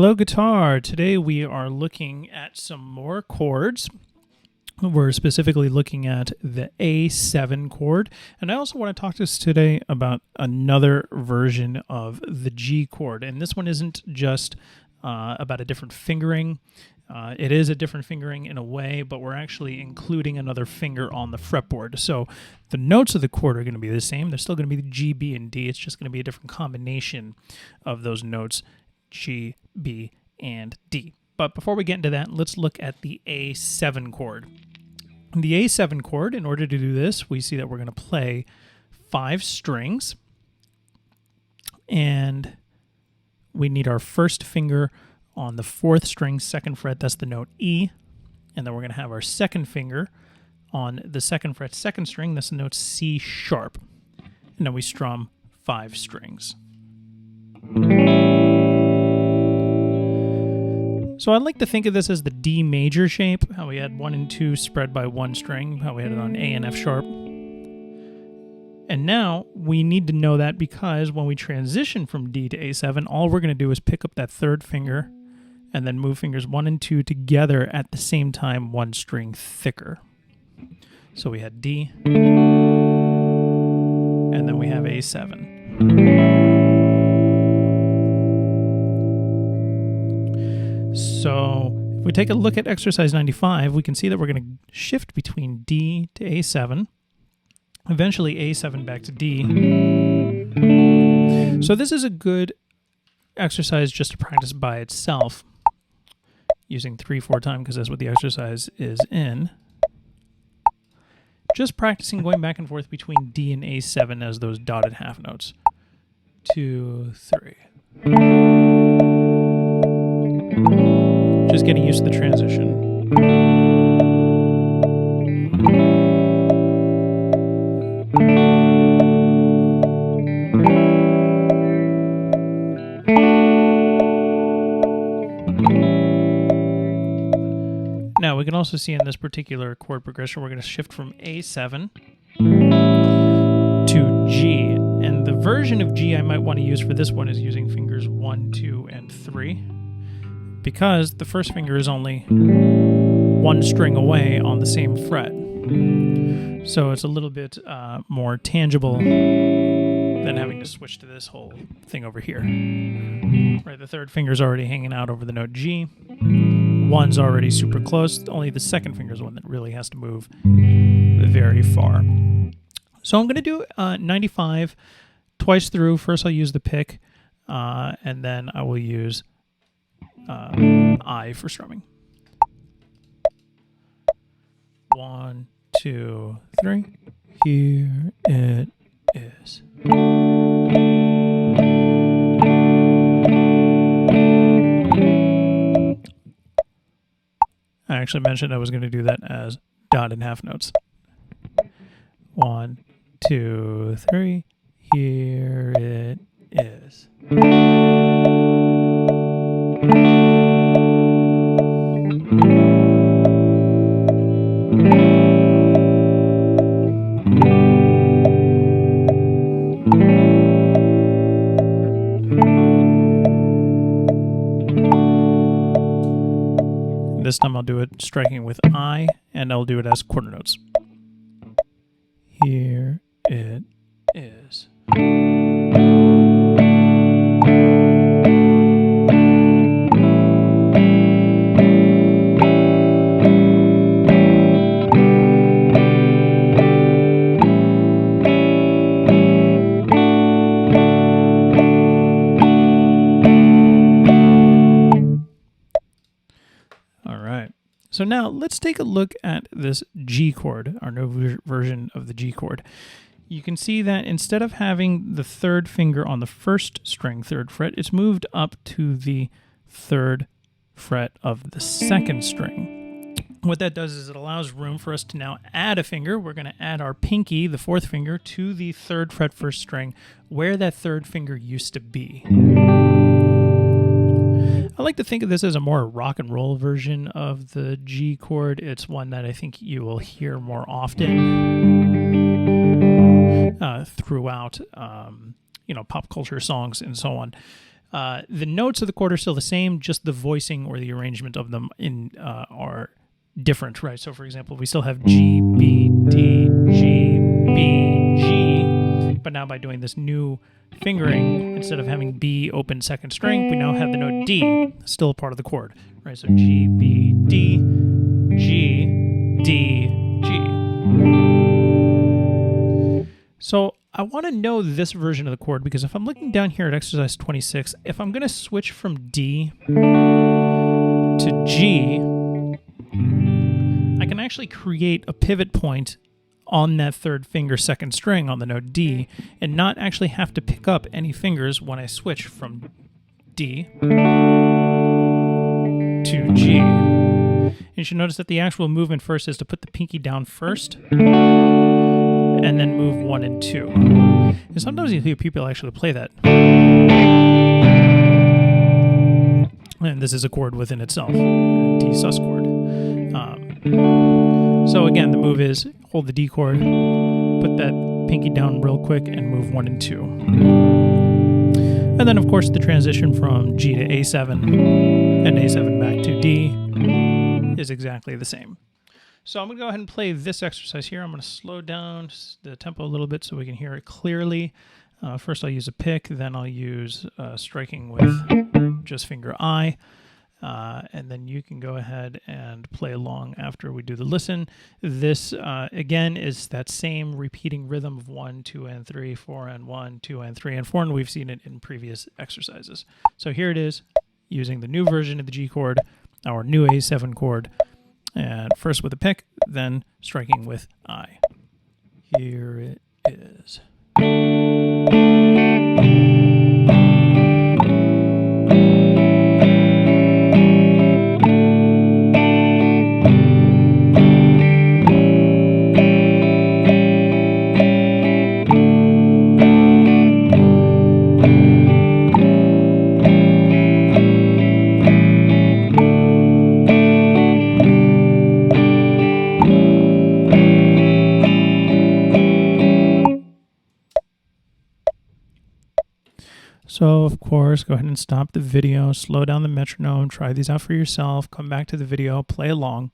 Hello, guitar. Today we are looking at some more chords. We're specifically looking at the A7 chord. And I also want to talk to us today about another version of the G chord. And this one isn't just about a different fingering. It is a different fingering in a way, but we're actually including another finger on the fretboard. So the notes of the chord are going to be the same. They're still going to be G, B, and D. It's just going to be a different combination of those notes, G, B, and D. But before we get into that, let's look at the A7 chord. The A7 chord, in order to do this, we see that we're going to play 5 strings, and we need our first finger on the 4th string, 2nd fret, that's the note E, and then we're going to have our second finger on the 2nd fret, 2nd string, that's the note C sharp, and then we strum 5 strings. So I like to think of this as the D major shape, how we had 1 and 2 spread by 1 string, how we had it on A and F sharp. And now we need to know that because when we transition from D to A7, all we're going to do is pick up that 3rd finger and then move fingers 1 and 2 together at the same time, 1 string thicker. So we had D, and then we have A7. So if we take a look at exercise 95, we can see that we're going to shift between D to A7, eventually A7 back to D. So this is a good exercise just to practice by itself, using 3/4 time because that's what the exercise is in. Just practicing going back and forth between D and A7 as those dotted half notes. 2, 3. Just getting used to the transition. Now, we can also see in this particular chord progression, we're going to shift from A7 to G. And the version of G I might want to use for this one is using fingers 1, 2, and 3. Because the first finger is only 1 string away on the same fret. So it's a little bit more tangible than having to switch to this whole thing over here. Right, the 3rd finger's already hanging out over the note G. 1's already super close. Only the 2nd finger's one that really has to move very far. So I'm going to do 95 twice through. First I'll use the pick, and then I will use I for strumming. 1, 2, 3. Here it is. I actually mentioned I was going to do that as dotted half notes. 1, 2, 3. Here it is. This time I'll do it striking with I, and I'll do it as quarter notes. Here it is. So now let's take a look at this G chord, our new version of the G chord. You can see that instead of having the 3rd finger on the 1st string, 3rd fret, it's moved up to the 3rd fret of the 2nd string. What that does is it allows room for us to now add a finger. We're going to add our pinky, the 4th finger, to the 3rd fret 1st string, where that 3rd finger used to be. I like to think of this as a more rock and roll version of the G chord. It's one that I think you will hear more often throughout, pop culture songs and so on. The notes of the chord are still the same, just the voicing or the arrangement of them are different, right? So, for example, we still have G, B, D, G, B, G, but now by doing this new fingering, instead of having B open second string, we now have the note D, still a part of the chord, right? So G, B, D, G, D, G. So I want to know this version of the chord, because if I'm looking down here at exercise 26, if I'm going to switch from D to G, I can actually create a pivot point on that third finger second string on the note D and not actually have to pick up any fingers when I switch from D to G. You should notice that the actual movement first is to put the pinky down first and then move 1 and 2. And sometimes you hear people actually play that. And this is a chord within itself, a D sus chord. So again, the move is hold the D chord, put that pinky down real quick, and move 1 and 2. And then, of course, the transition from G to A7 and A7 back to D is exactly the same. So I'm going to go ahead and play this exercise here. I'm going to slow down the tempo a little bit so we can hear it clearly. First I'll use a pick, then I'll use striking with just finger I. And then you can go ahead and play along after we do the listen. This, again, is that same repeating rhythm of 1, 2, and 3, 4, and 1, 2, and 3, and 4, and we've seen it in previous exercises. So here it is, using the new version of the G chord, our new A7 chord, and first with a pick, then striking with I. Here it is. So, of course, go ahead and stop the video, slow down the metronome, try these out for yourself, come back to the video, play along.